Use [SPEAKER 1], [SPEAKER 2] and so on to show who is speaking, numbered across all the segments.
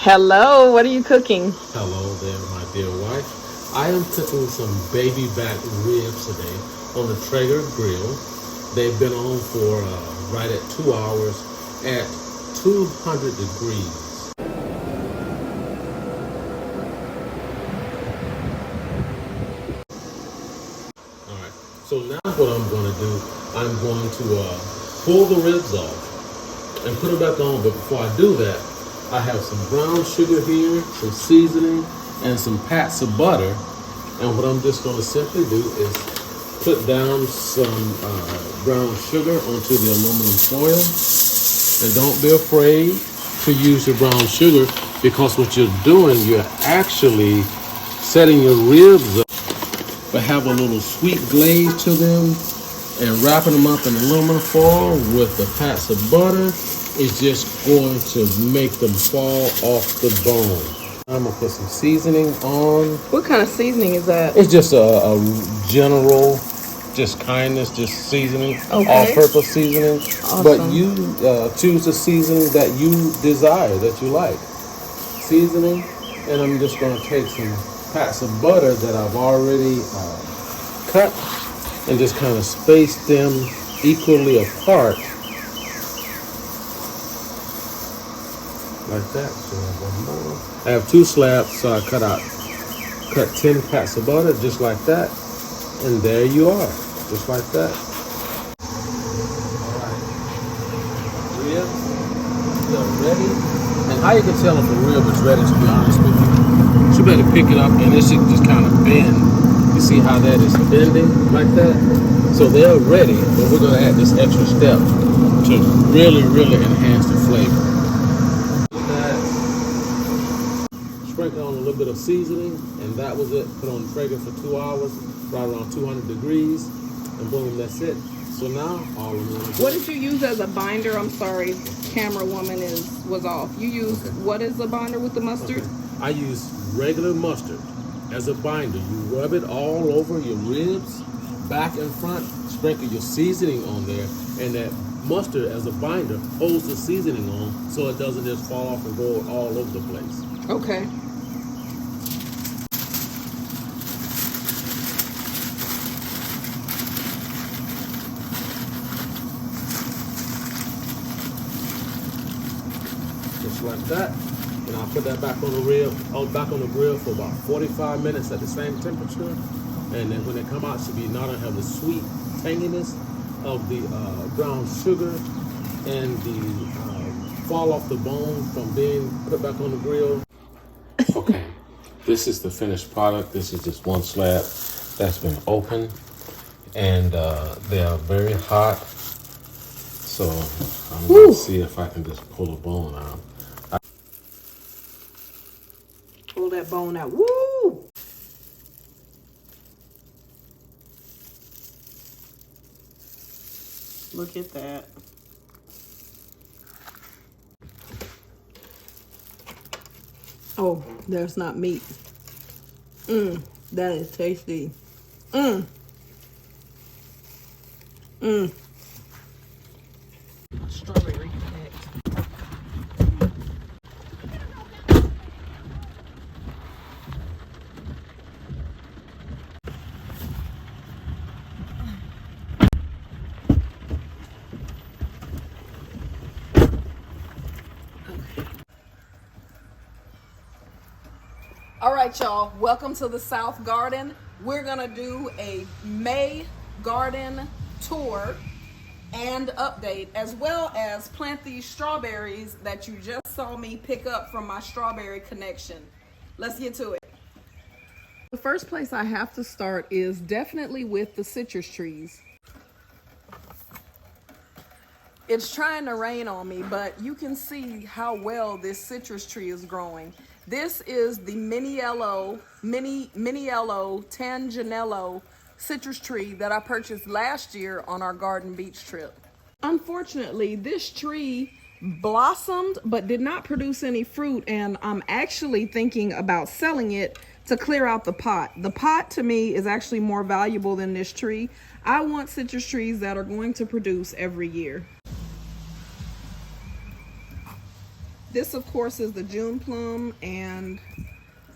[SPEAKER 1] Hello, what are you cooking?
[SPEAKER 2] Hello there, my dear wife. I am cooking some baby back ribs today on the Traeger grill. They've been on for right at 2 hours at 200 degrees. All right, so now what I'm going to do, I'm going to pull the ribs off and put it back on. But before I do that, I have some brown sugar here, some seasoning, and some pats of butter. And what I'm just going to simply do is put down some brown sugar onto the aluminum foil. And don't be afraid to use your brown sugar, because what you're doing, you're actually setting your ribs up but have a little sweet glaze to them, and wrapping them up in aluminum foil with the pats of butter is just going to make them fall off the bone. I'm gonna put some seasoning on.
[SPEAKER 1] What kind of seasoning is that?
[SPEAKER 2] It's just a general, just kindness, just seasoning,
[SPEAKER 1] Okay.
[SPEAKER 2] all-purpose seasoning.
[SPEAKER 1] Awesome.
[SPEAKER 2] But you choose the seasoning that you desire, that you like. Seasoning, and I'm just gonna take some pats of butter that I've already cut and just kind of space them equally apart. Like that. So I have one more. I have 2 slabs, so I cut 10 pats of butter just like that. And there you are, just like that. Alright. Ribs, they're ready. And how you can tell if a rib is ready, to be honest with you, you better pick it up and it should just kind of bend. You see how that is bending like that? So they're ready, but we're gonna add this extra step to really, really enhance the flavor. Sprinkle on a little bit of seasoning, and that was it. Put on the Traeger for 2 hours, right around 200 degrees, and boom, that's it. So now, all we want to do.
[SPEAKER 1] What did you use as a binder? I'm sorry, camera woman was off. You used what is the binder with the mustard?
[SPEAKER 2] Okay. I use regular mustard as a binder. You rub it all over your ribs, back and front. Sprinkle your seasoning on there, and that mustard as a binder holds the seasoning on, so it doesn't just fall off and go all over the place.
[SPEAKER 1] Okay.
[SPEAKER 2] Just like that. And I'll put that back on the grill for about 45 minutes at the same temperature. And then when they come out, it should be not only have the sweet tanginess of the brown sugar and the fall off the bone from being put back on the grill. Okay, this is the finished product. This is just one slab that's been opened, and they are very hot. So I'm going to see if I can just pull a bone out.
[SPEAKER 1] Pull that bone out. Woo! Look at that. Oh, there's not meat. That is tasty. Strawberry connect. All right, y'all, welcome to the South Garden. We're gonna do a May garden tour and update, as well as plant these strawberries that you just saw me pick up from my strawberry connection. Let's get to it. The first place I have to start is definitely with the citrus trees. It's trying to rain on me, but you can see how well this citrus tree is growing. This is the Miniello Tangenello citrus tree that I purchased last year on our Garden Beach trip. Unfortunately, this tree blossomed but did not produce any fruit, and I'm actually thinking about selling it to clear out the pot. The pot to me is actually more valuable than this tree. I want citrus trees that are going to produce every year. This, of course, is the June plum, and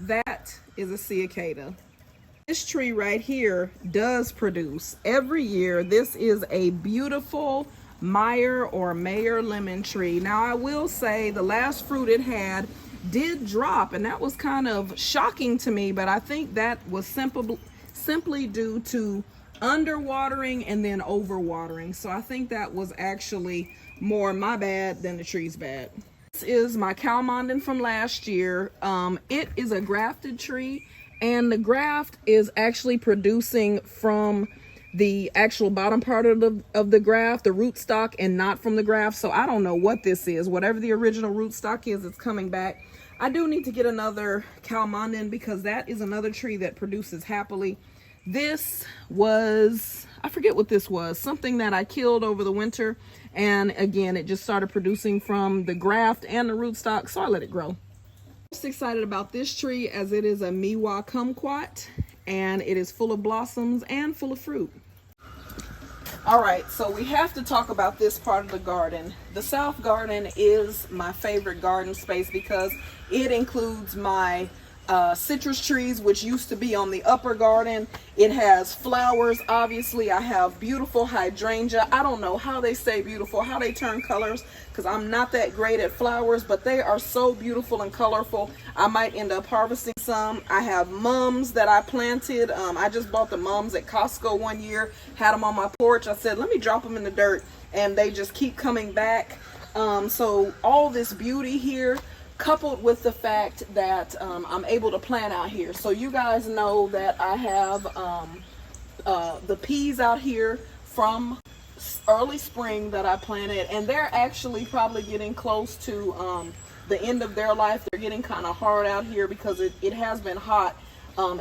[SPEAKER 1] that is a cicada. This tree right here does produce every year. This is a beautiful Meyer or Mayer lemon tree. Now, I will say the last fruit it had did drop, and that was kind of shocking to me, but I think that was simply due to underwatering and then overwatering. So I think that was actually more my bad than the tree's bad. This is my Calmanden from last year. It is a grafted tree, and the graft is actually producing from the actual bottom part of the graft, the rootstock, and not from the graft. So I don't know what this is. Whatever the original rootstock is, it's coming back. I do need to get another Calmanden because that is another tree that produces happily. This was, I forget what this was, something that I killed over the winter, and again it just started producing from the graft and the rootstock, so I let it grow. I'm most excited about this tree as it is a Miwa kumquat, and it is full of blossoms and full of fruit. All right, so we have to talk about this part of the garden. The South Garden is my favorite garden space because it includes my citrus trees, which used to be on the upper garden. It has flowers. Obviously, I have beautiful hydrangea. I don't know how they stay beautiful, how they turn colors, because I'm not that great at flowers, but they are so beautiful and colorful. I might end up harvesting some. I have mums that I planted. I just bought the mums at Costco one year, had them on my porch. I said, let me drop them in the dirt, and they just keep coming back. So all this beauty here, coupled with the fact that I'm able to plant out here. So you guys know that I have the peas out here from early spring that I planted, and they're actually probably getting close to the end of their life. They're getting kind of hard out here because it has been hot,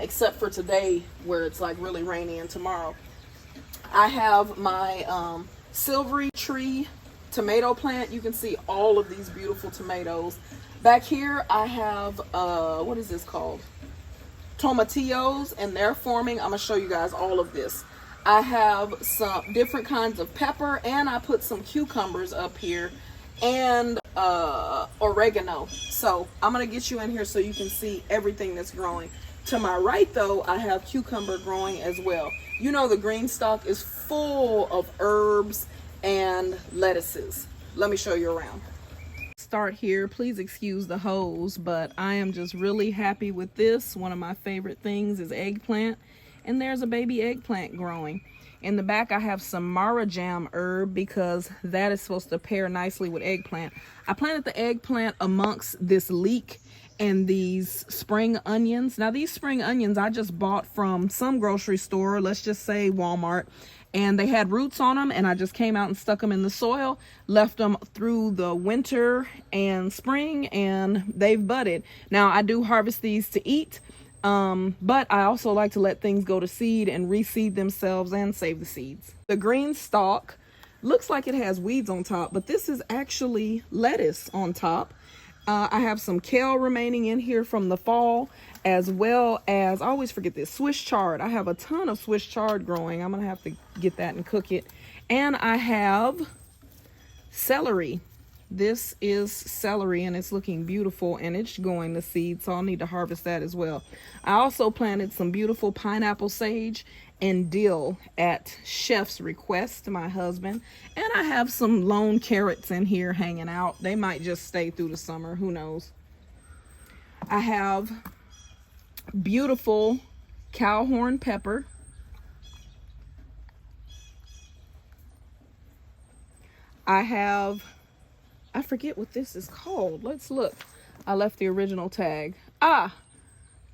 [SPEAKER 1] except for today where it's like really rainy, and tomorrow. I have my silvery tree tomato plant. You can see all of these beautiful tomatoes. Back here I have what is this called? Tomatillos, and they're forming. I'm gonna show you guys all of this. I have some different kinds of pepper, and I put some cucumbers up here, and oregano. So I'm gonna get you in here so you can see everything that's growing. To my right though, I have cucumber growing as well. You know, the green stalk is full of herbs and lettuces. Let me show you around. Start here. Please excuse the hose, but I am just really happy with this. One of my favorite things is eggplant, and there's a baby eggplant growing. In the back I have some marajam herb because that is supposed to pair nicely with eggplant. I planted the eggplant amongst this leek and these spring onions. Now these spring onions I just bought from some grocery store, let's just say Walmart, and they had roots on them, and I just came out and stuck them in the soil, left them through the winter and spring, and they've budded. Now I do harvest these to eat, but I also like to let things go to seed and reseed themselves and save the seeds. The green stalk looks like it has weeds on top, but this is actually lettuce on top. I have some kale remaining in here from the fall, as well as, I always forget this, Swiss chard. I have a ton of Swiss chard growing. I'm gonna have to get that and cook it. And I have celery. This is celery, and it's looking beautiful, and it's going to seed, so I'll need to harvest that as well. I also planted some beautiful pineapple sage and dill at Chef's request, my husband. And I have some lone carrots in here hanging out. They might just stay through the summer, who knows. I have beautiful cowhorn pepper. I have, I forget what this is called. Let's look. I left the original tag.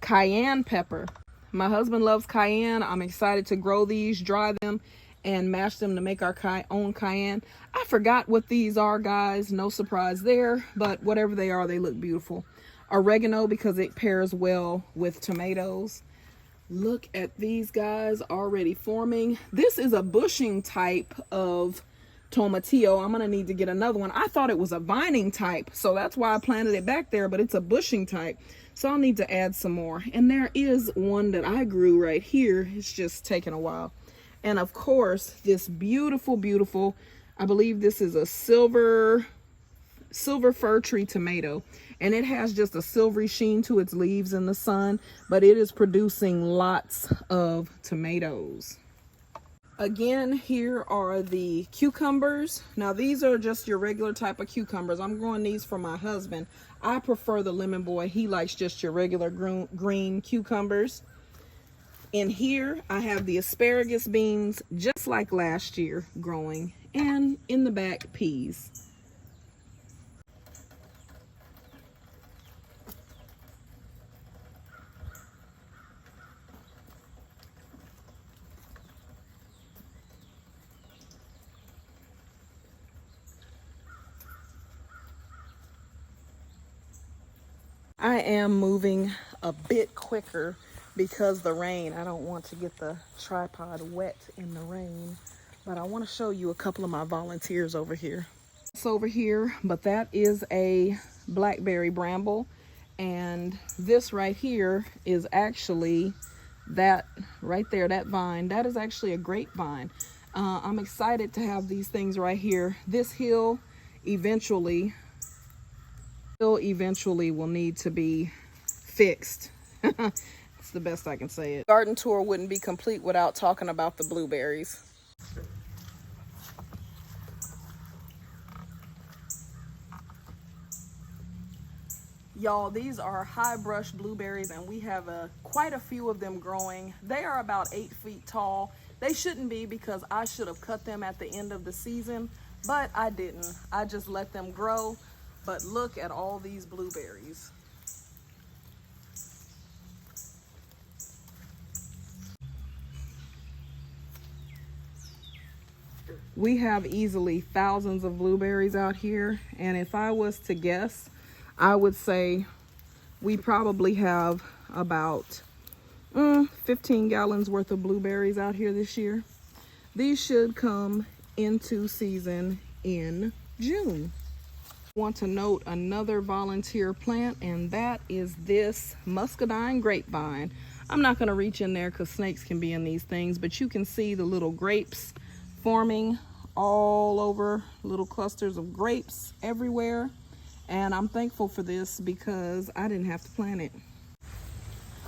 [SPEAKER 1] Cayenne pepper. My husband loves cayenne. I'm excited to grow these, dry them, and mash them to make our own cayenne. I forgot what these are, guys. No surprise there, but whatever they are, they look beautiful. Oregano, because it pairs well with tomatoes. Look at these guys already forming. This is a bushing type of tomatillo. I'm gonna need to get another one. I thought it was a vining type, so that's why I planted it back there, but it's a bushing type. So I'll need to add some more. And there is one that I grew right here. It's just taking a while. And of course, this beautiful, beautiful, I believe this is a silver silver fir tree tomato, and it has just a silvery sheen to its leaves in the sun, but it is producing lots of tomatoes. Again, here are the cucumbers. Now these are just your regular type of cucumbers. I'm growing these for my husband. I prefer the Lemon Boy. He likes just your regular green cucumbers. In here, I have the asparagus beans, just like last year, growing, and in the back, peas. I am moving a bit quicker because the rain. I don't want to get the tripod wet in the rain, but I want to show you a couple of my volunteers over here. It's over here, but that is a blackberry bramble, and this right here is actually that right there, that vine. That is actually a grapevine. I'm excited to have these things right here. This hill eventually will need to be fixed. It's the best I can say it. Garden tour wouldn't be complete without talking about the blueberries. Y'all, these are high brush blueberries, and we have quite a few of them growing. They are about 8 feet tall. They shouldn't be, because I should have cut them at the end of the season, but I didn't. I just let them grow. But look at all these blueberries. We have easily thousands of blueberries out here, and if I was to guess, I would say we probably have about 15 gallons worth of blueberries out here this year. These should come into season in June. Want to note another volunteer plant, and that is this muscadine grapevine. I'm not going to reach in there because snakes can be in these things, but you can see the little grapes forming all over, little clusters of grapes everywhere, and I'm thankful for this because I didn't have to plant it.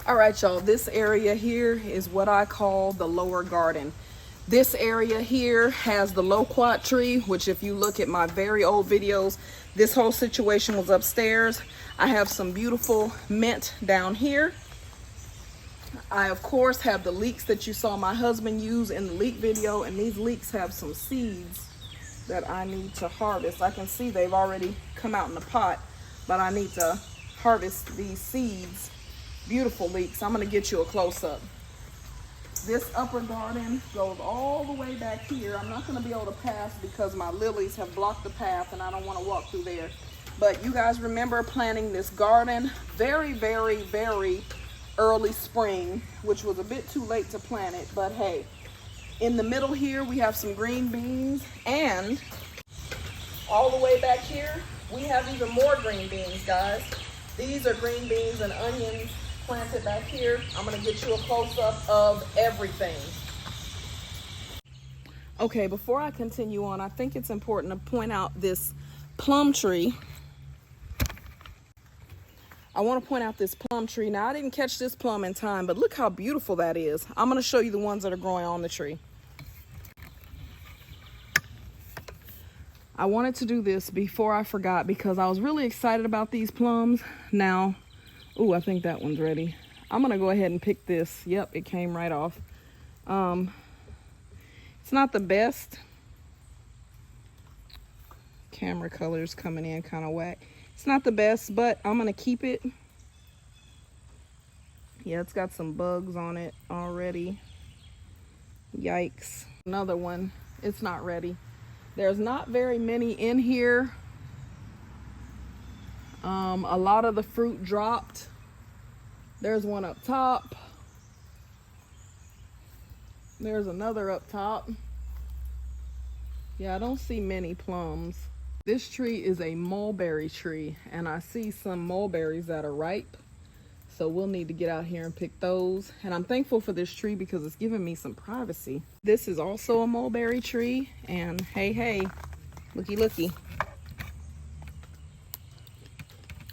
[SPEAKER 1] All right, y'all, this area here is what I call the lower garden. This area here has the loquat tree, which if you look at my very old videos, this whole situation was upstairs. I have some beautiful mint down here. I, of course, have the leeks that you saw my husband use in the leek video, and these leeks have some seeds that I need to harvest. I can see they've already come out in the pot, but I need to harvest these seeds. Beautiful leeks. I'm gonna get you a close-up. This upper garden goes all the way back here. I'm not going to be able to pass because my lilies have blocked the path and I don't want to walk through there. But you guys remember planting this garden very, very, very early spring, which was a bit too late to plant it. But hey, in the middle here, we have some green beans, and all the way back here, we have even more green beans, guys. These are green beans and onions planted back here. I'm gonna get you a close-up of everything. Okay, before I continue on, I think it's important to point out this plum tree. I want to point out this plum tree. Now, I didn't catch this plum in time, but look how beautiful that is. I'm gonna show you the ones that are growing on the tree. I wanted to do this before I forgot because I was really excited about these plums. Now, ooh, I think that one's ready. I'm gonna go ahead and pick this. Yep, it came right off. It's not the best. Camera colors coming in kind of whack. It's not the best, but I'm gonna keep it. Yeah, it's got some bugs on it already. Yikes. Another one, it's not ready. There's not very many in here. A lot of the fruit dropped. There's one up top. There's another up top. Yeah, I don't see many plums. This tree is a mulberry tree, and I see some mulberries that are ripe. So we'll need to get out here and pick those. And I'm thankful for this tree because it's giving me some privacy. This is also a mulberry tree, and hey, looky.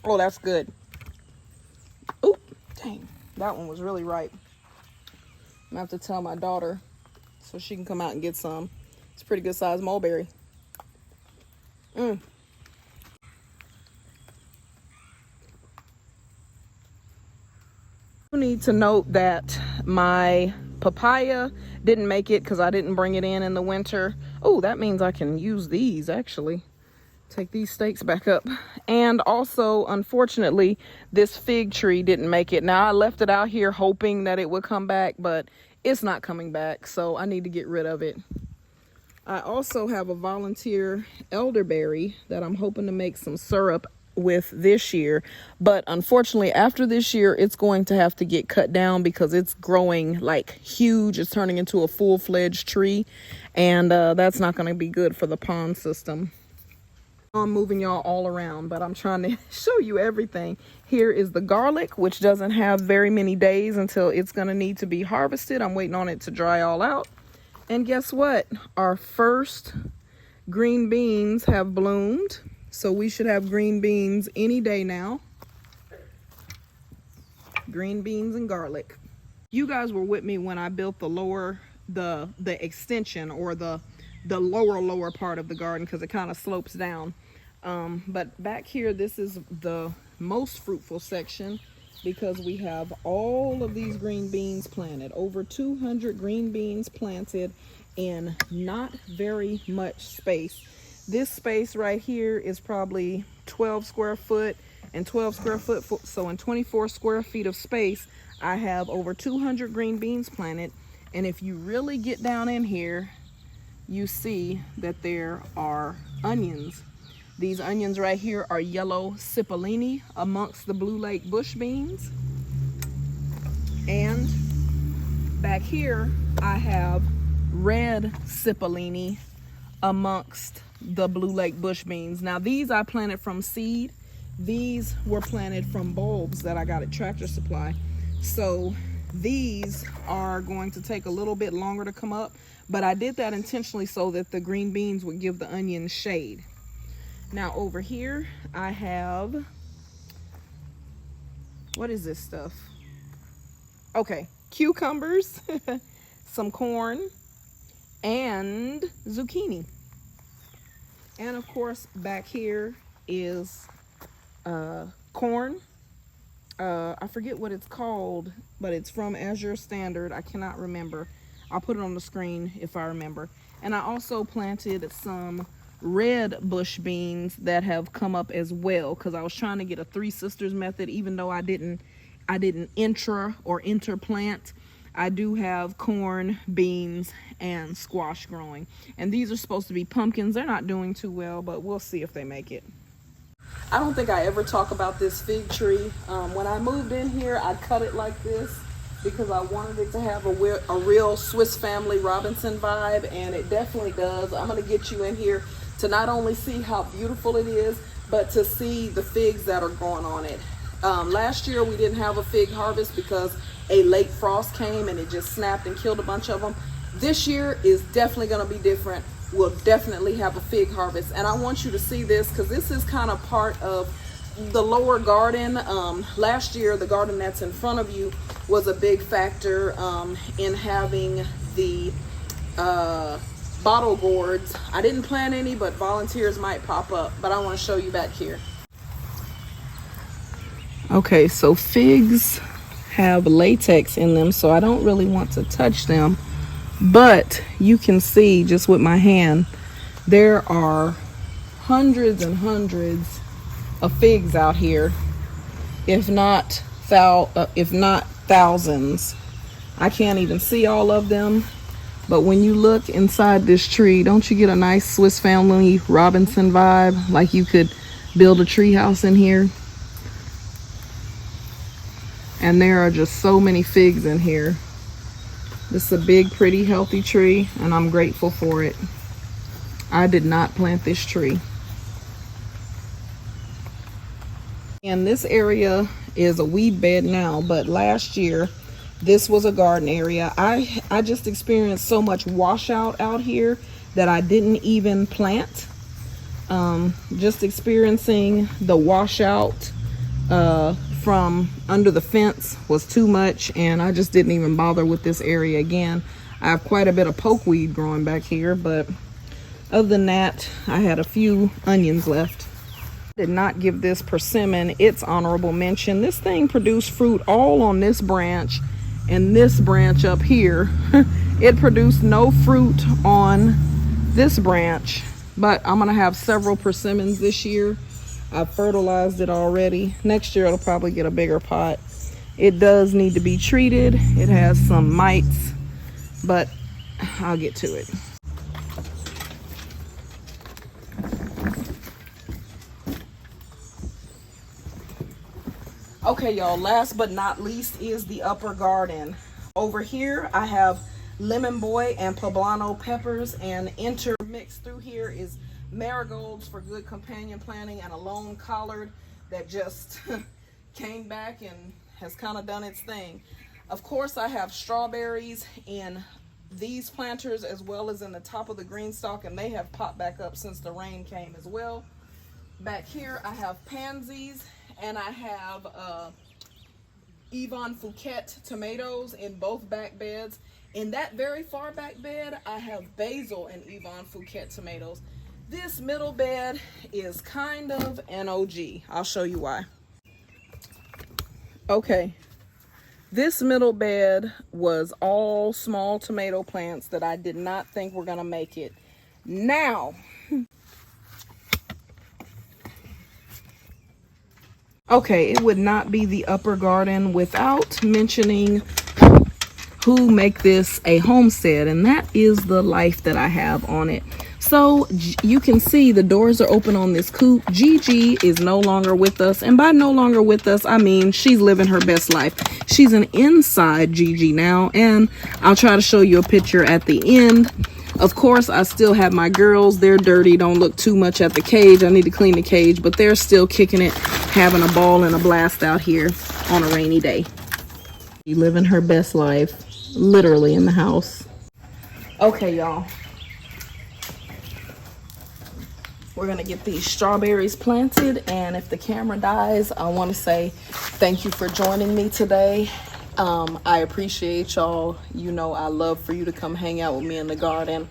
[SPEAKER 1] Oh, that's good. Oop, dang. That one was really ripe. I'm going to have to tell my daughter so she can come out and get some. It's a pretty good sized mulberry. I need to note that my papaya didn't make it because I didn't bring it in the winter. Oh, that means I can use these actually. Take these stakes back up. And also, unfortunately, this fig tree didn't make it. Now, I left it out here hoping that it would come back, but it's not coming back, so I need to get rid of it. I also have a volunteer elderberry that I'm hoping to make some syrup with this year, but unfortunately after this year it's going to have to get cut down because it's growing like huge. It's turning into a full-fledged tree, and that's not going to be good for the pond system. I'm moving y'all all around, but I'm trying to show you everything. Here is the garlic, which doesn't have very many days until it's going to need to be harvested. I'm waiting on it to dry all out. And guess what? Our first green beans have bloomed. So we should have green beans any day now. Green beans and garlic. You guys were with me when I built the extension, or the lower part of the garden, because it kind of slopes down. But back here, this is the most fruitful section because we have all of these green beans planted. Over 200 green beans planted in not very much space. This space right here is probably 12 square foot and 12 square foot. So in 24 square feet of space, I have over 200 green beans planted. And if you really get down in here, you see that there are onions. These onions right here are yellow cipollini amongst the Blue Lake bush beans. And back here, I have red cipollini amongst the Blue Lake bush beans. Now these I planted from seed. These were planted from bulbs that I got at Tractor Supply. So these are going to take a little bit longer to come up, but I did that intentionally so that the green beans would give the onions shade. Now over here I have, what is this stuff? Okay, cucumbers, some corn, and zucchini. And of course back here is corn. I forget what it's called, but it's from Azure Standard. I cannot remember. I'll put it on the screen if I remember. And I also planted some red bush beans that have come up as well, because I was trying to get a Three Sisters method. Even though I didn't interplant, I do have corn, beans, and squash growing. And these are supposed to be pumpkins. They're not doing too well, but we'll see if they make it. I don't think I ever talk about this fig tree. When I moved in here, I cut it like this because I wanted it to have a real Swiss Family Robinson vibe, and it definitely does. I'm going to get you in here to not only see how beautiful it is, but to see the figs that are growing on it. Last year we didn't have a fig harvest because a late frost came and it just snapped and killed a bunch of them. This year is definitely going to be different. We'll definitely have a fig harvest, and I want you to see this because this is kind of part of the lower garden. Last year the garden that's in front of you was a big factor in having the bottle gourds. I didn't plant any, but volunteers might pop up, but I want to show you back here. Okay, so figs have latex in them, so I don't really want to touch them, but you can see just with my hand there are hundreds and hundreds of figs out here, if not thousands. I can't even see all of them, but when you look inside this tree, don't you get a nice Swiss Family Robinson vibe, like you could build a tree house in here? And there are just so many figs in here. This is a big, pretty, healthy tree, and I'm grateful for it. I did not plant this tree. And this area is a weed bed now, but last year this was a garden area. I just experienced so much washout out here that I didn't even plant. Just experiencing the washout from under the fence was too much, and I just didn't even bother with this area again. I have quite a bit of pokeweed growing back here, but other than that, I had a few onions left. Did not give this persimmon its honorable mention. This thing produced fruit all on this branch, and this branch up here it produced no fruit on this branch. But I'm gonna have several persimmons this year. I've fertilized it already. Next year it'll probably get a bigger pot. It does need to be treated. It has some mites, but I'll get to it. Okay, y'all, last but not least is the upper garden. Over here I have lemon boy and poblano peppers, and intermixed through here is marigolds for good companion planting, and a lone collard that just came back and has kind of done its thing. Of course, I have strawberries in these planters as well as in the top of the green stalk, and they have popped back up since the rain came as well. Back here I have pansies, and I have Yvonne Fouquet tomatoes in both back beds. In that very far back bed, I have basil and Yvonne Fouquet tomatoes. This middle bed is kind of an OG. I'll show you why. Okay, this middle bed was all small tomato plants that I did not think were gonna make it. Now, okay, it would not be the upper garden without mentioning who make this a homestead, and that is the life that I have on it. So you can see the doors are open on this coop. Gigi is no longer with us, and by no longer with us, I mean she's living her best life. She's an inside Gigi now, and I'll try to show you a picture at the end. Of course, I still have my girls. They're dirty. Don't look too much at the cage. I need to clean the cage, but they're still kicking it, having a ball and a blast out here on a rainy day. She's living her best life, literally in the house. Okay, y'all. We're gonna get these strawberries planted, and if the camera dies, I want to say thank you for joining me today. I appreciate y'all. You know, I love for you to come hang out with me in the garden.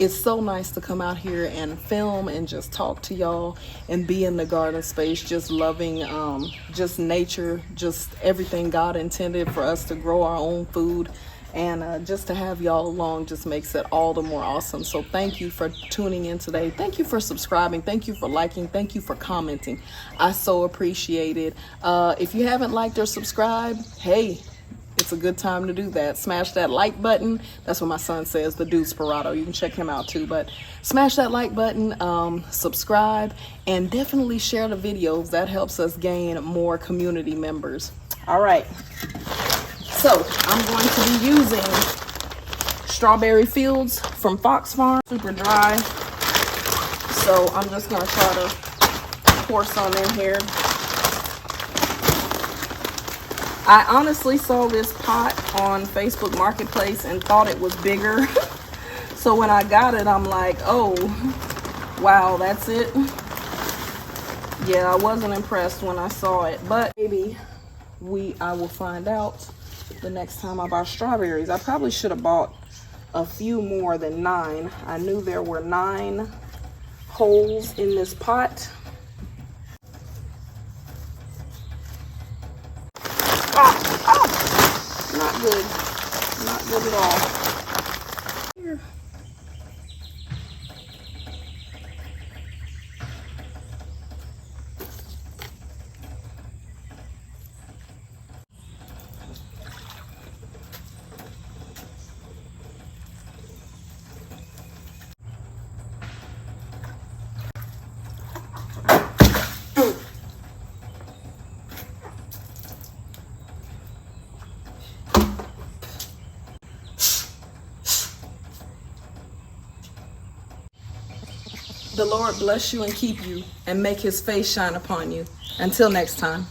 [SPEAKER 1] It's so nice to come out here and film and just talk to y'all and be in the garden space, just loving just nature, just everything God intended for us to grow our own food. And just to have y'all along just makes it all the more awesome. So thank you for tuning in today. Thank you for subscribing. Thank you for liking. Thank you for commenting. I so appreciate it. If you haven't liked or subscribed, hey, it's a good time to do that. Smash that like button. That's what my son says, the dude Sperato. You can check him out too. But smash that like button, subscribe, and definitely share the videos. That helps us gain more community members. All right. So I'm going to be using Strawberry Fields from Fox Farm. Super dry. So I'm just going to try to pour some in here. I honestly saw this pot on Facebook Marketplace and thought it was bigger. So when I got it, I'm like, oh, wow, that's it. Yeah, I wasn't impressed when I saw it, but maybe I will find out the next time I buy strawberries. I probably should have bought a few more than 9. I knew there were 9 holes in this pot. Not good. Not good at all. Here. The Lord bless you and keep you and make his face shine upon you. Until next time.